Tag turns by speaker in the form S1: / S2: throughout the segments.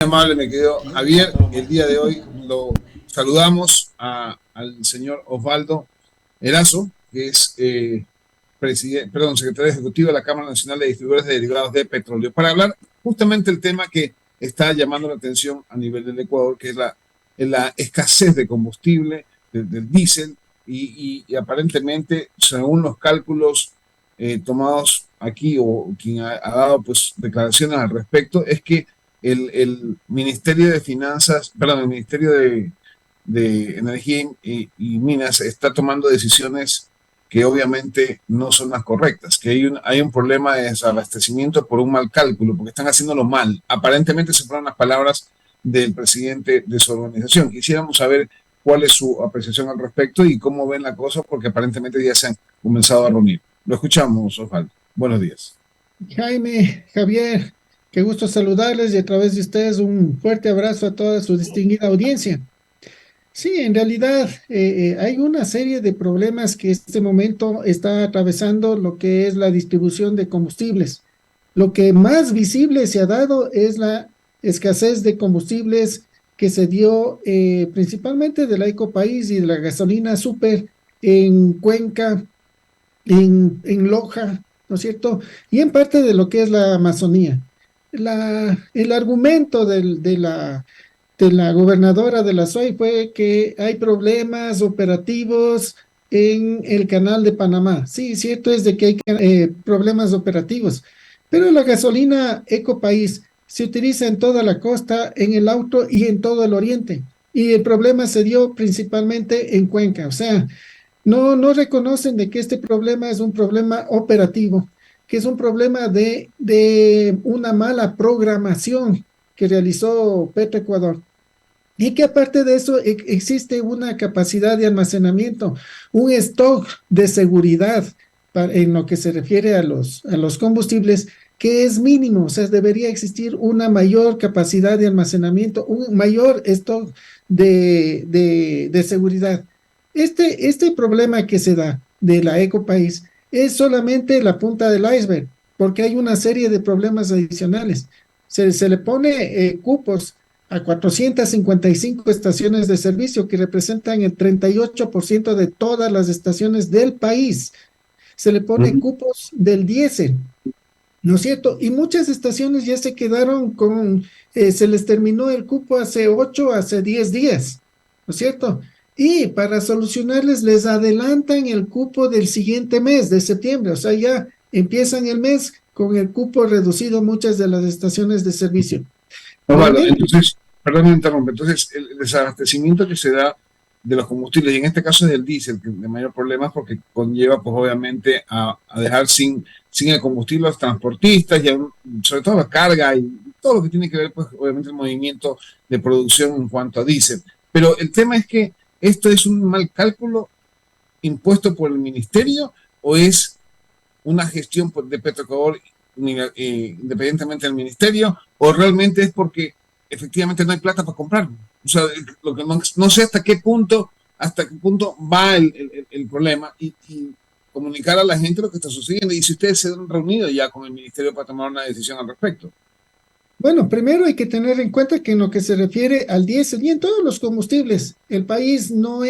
S1: Amable, me quedó Javier. El día de hoy lo saludamos al señor Osvaldo Erazo, que es secretario ejecutivo de la Cámara Nacional de Distribuidores de Derivados de Petróleo, para hablar justamente del tema que está llamando la atención a nivel del Ecuador, que es la escasez de combustible, del diésel, y aparentemente, según los cálculos tomados aquí, o quien ha dado pues declaraciones al respecto, es que el Ministerio de Finanzas, perdón, el Ministerio de Energía y Minas está tomando decisiones que obviamente no son las correctas, que hay un problema de desabastecimiento por un mal cálculo, porque están haciéndolo mal. Aparentemente se fueron las palabras del presidente de su organización. Quisiéramos saber cuál es su apreciación al respecto y cómo ven la cosa, porque aparentemente ya se han comenzado a reunir. Lo escuchamos, Osvaldo. Buenos días.
S2: Jaime, Javier, qué gusto saludarles y a través de ustedes un fuerte abrazo a toda su distinguida audiencia. Sí, en realidad hay una serie de problemas que este momento está atravesando lo que es la distribución de combustibles. Lo que más visible se ha dado es la escasez de combustibles que se dio principalmente de la Ecopaís y de la gasolina super en Cuenca, en Loja, ¿no es cierto? Y en parte de lo que es la Amazonía. El argumento de la gobernadora de la SOI fue que hay problemas operativos en el canal de Panamá. Sí, cierto es de que hay problemas operativos, pero la gasolina Ecopaís se utiliza en toda la costa, en el Auto y en todo el oriente. Y el problema se dio principalmente en Cuenca. O sea, no reconocen de que este problema es un problema operativo, que es un problema de una mala programación que realizó Petroecuador. Y que aparte de eso existe una capacidad de almacenamiento, un stock de seguridad en lo que se refiere a los combustibles que es mínimo. O sea, debería existir una mayor capacidad de almacenamiento, un mayor stock de seguridad. Este problema que se da de la Ecopaís es solamente la punta del iceberg, porque hay una serie de problemas adicionales. Se le pone cupos a 455 estaciones de servicio que representan el 38% de todas las estaciones del país. Se le pone cupos del diésel, ¿no es cierto? Y muchas estaciones ya se quedaron se les terminó el cupo hace 8, hace 10 días, ¿no es cierto? Y para solucionarles, les adelantan el cupo del siguiente mes, de septiembre, o sea, ya empiezan el mes con el cupo reducido muchas de las estaciones de servicio.
S1: Osvaldo,
S2: Realmente,
S1: entonces, perdón me interrumpo, entonces el desabastecimiento que se da de los combustibles, y en este caso es del diésel, que de mayor problema es porque conlleva, pues obviamente, a dejar sin el combustible a los transportistas, sobre todo la carga y todo lo que tiene que ver, pues obviamente, el movimiento de producción en cuanto a diésel. Pero el tema es que esto es un mal cálculo impuesto por el ministerio, o es una gestión de Petroecuador independientemente del ministerio, o realmente es porque efectivamente no hay plata para comprarlo. O sea, lo que no sé hasta qué punto va el problema, y comunicar a la gente lo que está sucediendo, y si ustedes se han reunido ya con el ministerio para tomar una decisión al respecto.
S2: bueno, primero hay que tener en cuenta que en lo que se refiere al diésel y en todos los combustibles, el país no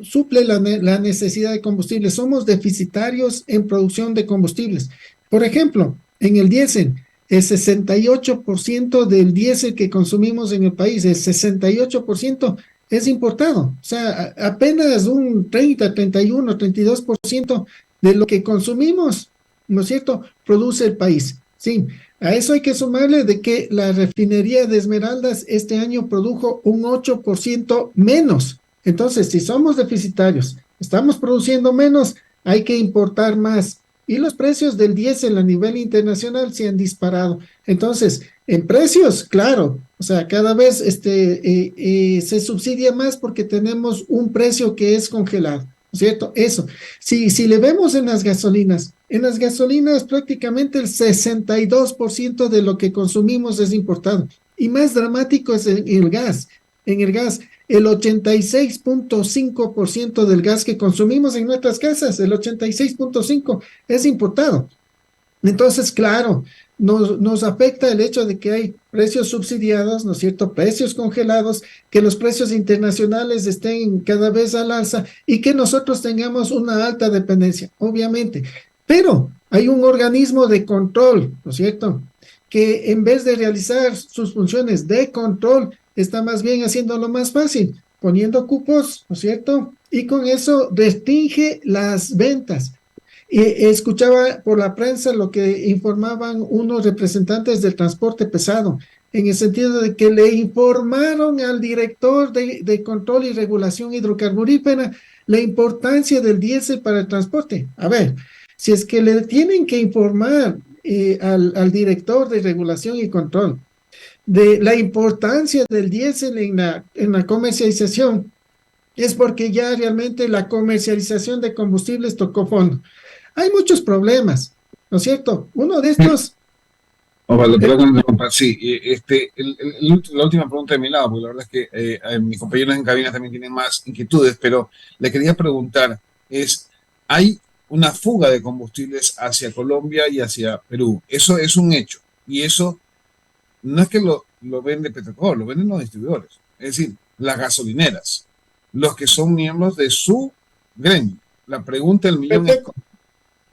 S2: suple la necesidad de combustible. Somos deficitarios en producción de combustibles. Por ejemplo, en el diésel, el 68% del diésel que consumimos en el país, el 68% es importado. O sea, apenas un 30, 31, 32% de lo que consumimos, ¿no es cierto?, produce el país. Sí. A eso hay que sumarle de que la refinería de Esmeraldas este año produjo un 8% menos. Entonces, si somos deficitarios, estamos produciendo menos, hay que importar más. Y los precios del diésel a nivel internacional se han disparado. Entonces, en precios, claro, o sea, cada vez se subsidia más porque tenemos un precio que es congelado, ¿cierto? Eso. Si le vemos en las gasolinas prácticamente el 62% de lo que consumimos es importado. Y más dramático es en el gas. En el gas, el 86.5% del gas que consumimos en nuestras casas, el 86.5% es importado. Entonces, claro, nos afecta el hecho de que hay precios subsidiados, ¿no es cierto? Precios congelados, que los precios internacionales estén cada vez al alza y que nosotros tengamos una alta dependencia, obviamente. Pero hay un organismo de control, ¿no es cierto? Que en vez de realizar sus funciones de control, está más bien haciéndolo más fácil, poniendo cupos, ¿no es cierto? Y con eso restringe las ventas. Escuchaba por la prensa lo que informaban unos representantes del transporte pesado, en el sentido de que le informaron al director de control y regulación hidrocarburífera la importancia del diésel para el transporte. A ver, si es que le tienen que informar al director de regulación y control de la importancia del diésel en la comercialización, es porque ya realmente la comercialización de combustibles tocó fondo. Hay muchos problemas, ¿no es cierto? Uno de estos...
S1: Osvaldo, perdón, sí, la última pregunta de mi lado, porque la verdad es que mis compañeros en cabina también tienen más inquietudes, pero le quería preguntar, ¿hay una fuga de combustibles hacia Colombia y hacia Perú? Eso es un hecho, y eso no es que lo vende Petrocor, lo venden los distribuidores, es decir, las gasolineras, los que son miembros de su gremio. La pregunta del millón es
S2: Perfecto.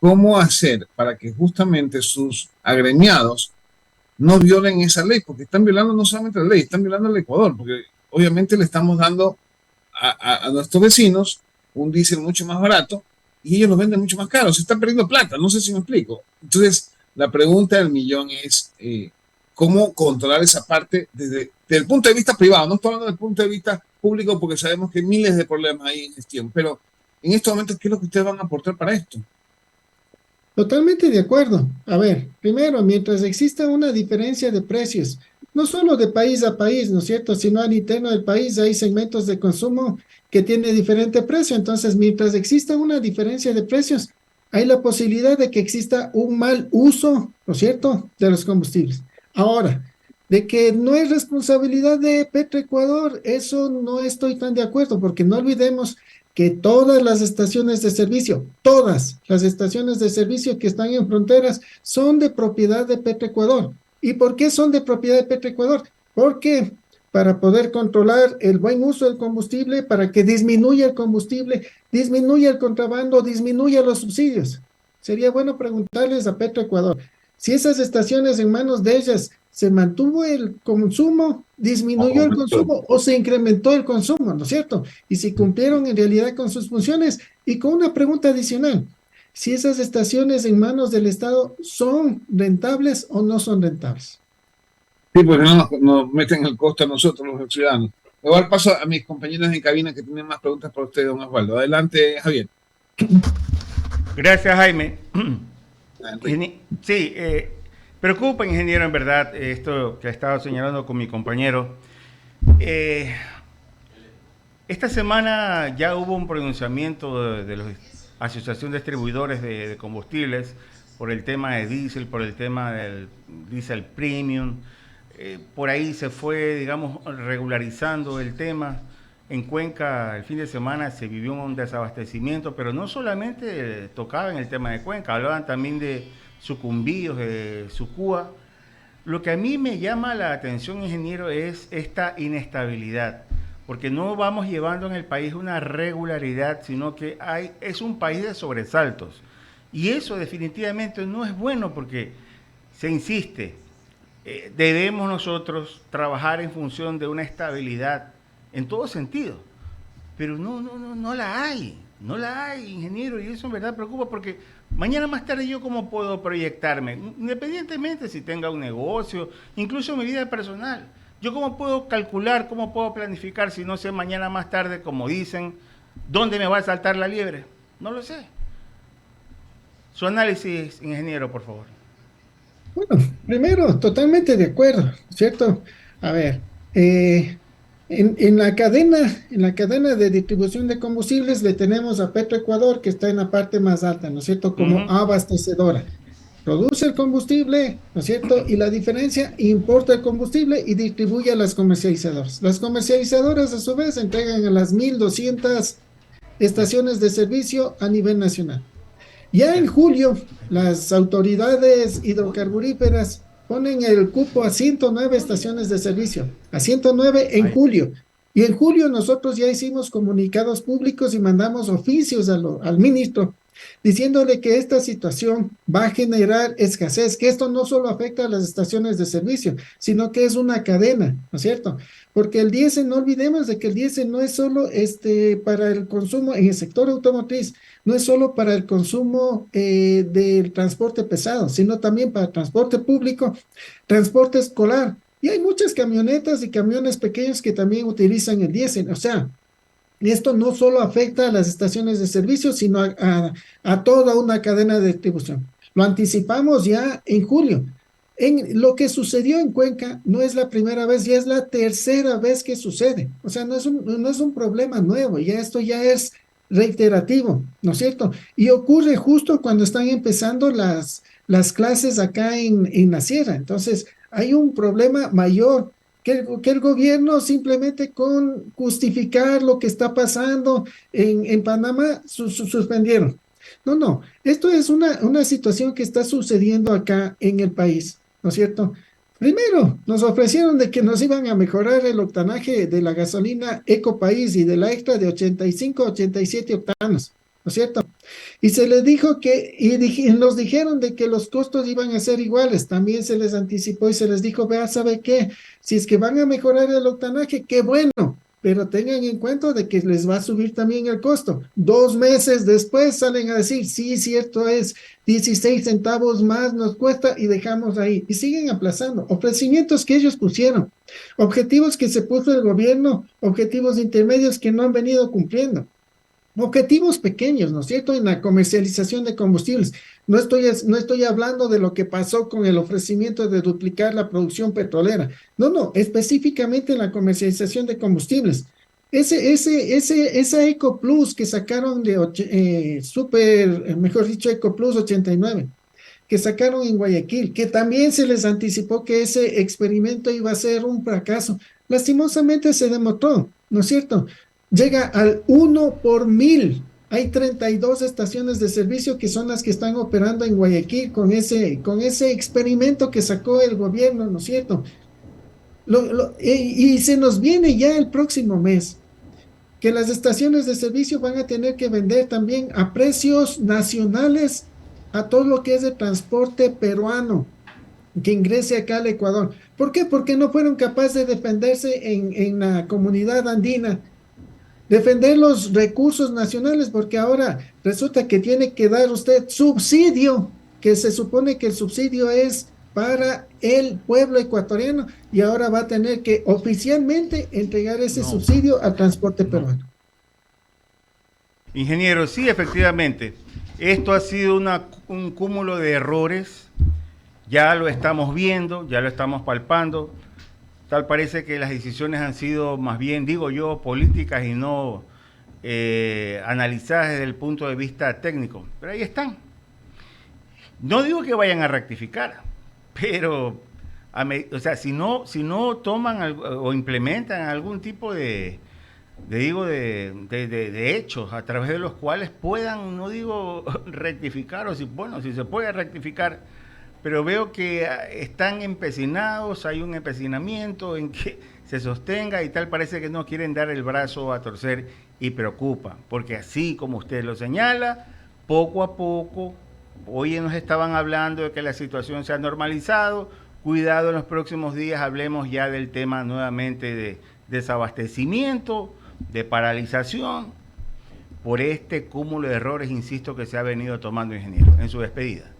S1: cómo hacer para que justamente sus agremiados no violen esa ley, porque están violando no solamente la ley, están violando el Ecuador, porque obviamente le estamos dando a nuestros vecinos un diésel mucho más barato y ellos lo venden mucho más caro, se están perdiendo plata, no sé si me explico. Entonces, la pregunta del millón es cómo controlar esa parte desde el punto de vista privado, no estoy hablando desde el punto de vista público porque sabemos que hay miles de problemas ahí en gestión, pero en estos momentos, ¿qué es lo que ustedes van a aportar para esto?
S2: Totalmente de acuerdo. A ver, primero, mientras exista una diferencia de precios, no solo de país a país, ¿no es cierto? Sino al interno del país hay segmentos de consumo que tienen diferente precio. Entonces, mientras exista una diferencia de precios, hay la posibilidad de que exista un mal uso, ¿no es cierto?, de los combustibles. Ahora, de que no es responsabilidad de Petroecuador, eso no estoy tan de acuerdo, porque no olvidemos que todas las estaciones de servicio, todas las estaciones de servicio que están en fronteras son de propiedad de Petroecuador. ¿Y por qué son de propiedad de Petroecuador? Porque para poder controlar el buen uso del combustible, para que disminuya el combustible, disminuya el contrabando, disminuya los subsidios. Sería bueno preguntarles a Petroecuador si esas estaciones en manos de ellas se mantuvo el consumo, disminuyó el consumo o se incrementó el consumo, ¿no es cierto? Y si cumplieron en realidad con sus funciones. Y con una pregunta adicional, si esas estaciones en manos del Estado son rentables o no son rentables.
S1: Sí, pues no nos meten el costo a nosotros, los ciudadanos. Le voy a dar paso a mis compañeros en cabina que tienen más preguntas para usted, don Osvaldo. Adelante, Javier.
S3: Gracias, Jaime.
S1: Enrique.
S3: Sí, preocupa, ingeniero, en verdad, esto que ha estado señalando con mi compañero. Esta semana ya hubo un pronunciamiento de la Asociación de Distribuidores de Combustibles por el tema de diésel, por el tema del diésel premium. Por ahí se fue, digamos, regularizando el tema. En Cuenca el fin de semana se vivió un desabastecimiento, pero no solamente tocaban el tema de Cuenca, hablaban también de Sucumbíos, de Sucúa. Lo que a mí me llama la atención, ingeniero, es esta inestabilidad, porque no vamos llevando en el país una regularidad, sino que es un país de sobresaltos. Y eso definitivamente no es bueno porque se insiste, debemos nosotros trabajar en función de una estabilidad en todo sentido, pero no la hay, no la hay, ingeniero, y eso en verdad preocupa porque mañana más tarde yo cómo puedo proyectarme, independientemente si tenga un negocio, incluso mi vida personal, yo cómo puedo calcular, cómo puedo planificar si no sé mañana más tarde, como dicen, dónde me va a saltar la liebre, no lo sé. Su análisis, ingeniero, por favor.
S2: Bueno, primero, totalmente de acuerdo, ¿cierto? A ver, en la cadena de distribución de combustibles le tenemos a Petroecuador, que está en la parte más alta, ¿no es cierto? Como abastecedora. Produce el combustible, ¿no es cierto? Y la diferencia, importa el combustible y distribuye a las comercializadoras. Las comercializadoras, a su vez, entregan a las 1.200 estaciones de servicio a nivel nacional. Ya en julio, las autoridades hidrocarburíferas ponen el cupo a 109 estaciones de servicio, a 109 en
S3: Ay,
S2: julio. Y en julio nosotros ya hicimos comunicados públicos y mandamos oficios al ministro diciéndole que esta situación va a generar escasez, que esto no solo afecta a las estaciones de servicio, sino que es una cadena, ¿no es cierto? Porque el diésel, no olvidemos de que el diésel no es solo para el consumo en el sector automotriz, no es solo para el consumo del transporte pesado, sino también para transporte público, transporte escolar. Y hay muchas camionetas y camiones pequeños que también utilizan el diésel. O sea, esto no solo afecta a las estaciones de servicio, sino a toda una cadena de distribución. Lo anticipamos ya en julio. En lo que sucedió en Cuenca no es la primera vez, ya es la tercera vez que sucede. O sea, no es un problema nuevo, ya esto ya es reiterativo, ¿no es cierto? Y ocurre justo cuando están empezando las clases acá en la sierra. Entonces, hay un problema mayor que el gobierno simplemente con justificar lo que está pasando en Panamá suspendieron. No, no, esto es una situación que está sucediendo acá en el país, ¿no es cierto? Primero, nos ofrecieron de que nos iban a mejorar el octanaje de la gasolina Ecopaís y de la extra de 85 a 87 octanos, ¿no es cierto? Y se les dijo nos dijeron de que los costos iban a ser iguales. También se les anticipó y se les dijo, vea, ¿sabe qué? Si es que van a mejorar el octanaje, qué bueno, pero tengan en cuenta de que les va a subir también el costo. 2 meses después salen a decir, sí, cierto es, 16 centavos más nos cuesta y dejamos ahí. Y siguen aplazando. Ofrecimientos que ellos pusieron, objetivos que se puso el gobierno, objetivos intermedios que no han venido cumpliendo. Objetivos pequeños, ¿no es cierto? En la comercialización de combustibles. No estoy hablando de lo que pasó con el ofrecimiento de duplicar la producción petrolera. No, no, específicamente en la comercialización de combustibles. Esa EcoPlus que sacaron mejor dicho, EcoPlus 89, que sacaron en Guayaquil, que también se les anticipó que ese experimento iba a ser un fracaso. Lastimosamente se demostró, ¿no es cierto? Llega al 1 por 1000. Hay 32 estaciones de servicio que son las que están operando en Guayaquil con ese experimento que sacó el gobierno, ¿no es cierto? Y se nos viene ya el próximo mes que las estaciones de servicio van a tener que vender también a precios nacionales a todo lo que es de transporte peruano que ingrese acá al Ecuador. ¿Por qué? Porque no fueron capaces de defenderse en la comunidad andina, defender los recursos nacionales, porque ahora resulta que tiene que dar usted subsidio, que se supone que el subsidio es para el pueblo ecuatoriano y ahora va a tener que oficialmente entregar ese
S3: no,
S2: subsidio al transporte
S3: no.
S2: peruano.
S3: Ingeniero, sí, efectivamente. Esto ha sido un cúmulo de errores. Ya lo estamos viendo, ya lo estamos palpando. Tal parece que las decisiones han sido más bien, digo yo, políticas y no analizadas desde el punto de vista técnico. Pero ahí están. No digo que vayan a rectificar, pero o sea, si no toman o implementan algún tipo de hechos a través de los cuales puedan, no digo rectificar, o si, bueno, si se puede rectificar, pero veo que están empecinados, hay un empecinamiento en que se sostenga y tal, parece que no quieren dar el brazo a torcer y preocupa, porque así como usted lo señala, poco a poco, hoy nos estaban hablando de que la situación se ha normalizado, cuidado en los próximos días, hablemos ya del tema nuevamente de desabastecimiento, de paralización, por este cúmulo de errores, insisto, que se ha venido tomando, ingeniero, en su despedida.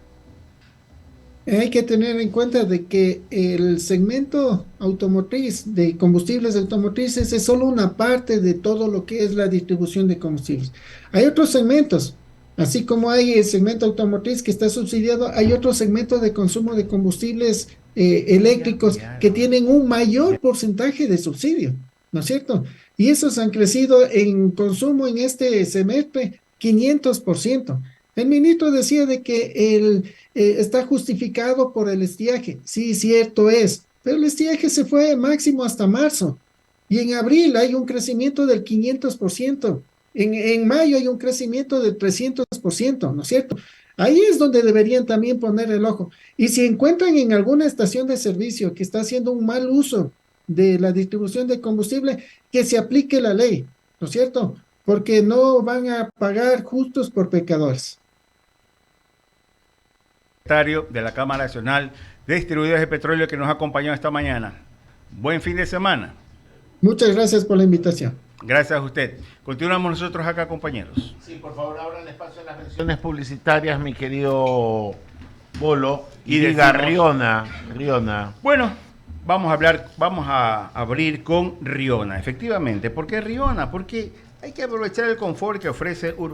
S2: Hay que tener en cuenta de que el segmento automotriz de combustibles automotrices es solo una parte de todo lo que es la distribución de combustibles. Hay otros segmentos, así como hay el segmento automotriz que está subsidiado, hay otro segmento de consumo de combustibles eléctricos que tienen un mayor porcentaje de subsidio, ¿no es cierto? Y esos han crecido en consumo en este semestre 500%. El ministro decía de que está justificado por el estiaje. Sí, cierto es, pero el estiaje se fue máximo hasta marzo. Y en abril hay un crecimiento del 500%. En mayo hay un crecimiento del 300%, ¿no es cierto? Ahí es donde deberían también poner el ojo. Y si encuentran en alguna estación de servicio que está haciendo un mal uso de la distribución de combustible, que se aplique la ley, ¿no es cierto? Porque no van a pagar justos por pecadores.
S3: Secretario de la Cámara Nacional de Distribuidores de Petróleo que nos ha acompañado esta mañana. Buen fin de semana.
S2: Muchas gracias por la invitación.
S3: Gracias a usted. Continuamos nosotros acá, compañeros.
S4: Sí, por favor, abran espacio en las menciones publicitarias, mi querido Bolo. Y diga Riona.
S3: Bueno, vamos a abrir con Riona, efectivamente. ¿Por qué Riona? Porque hay que aprovechar el confort que ofrece Urbana.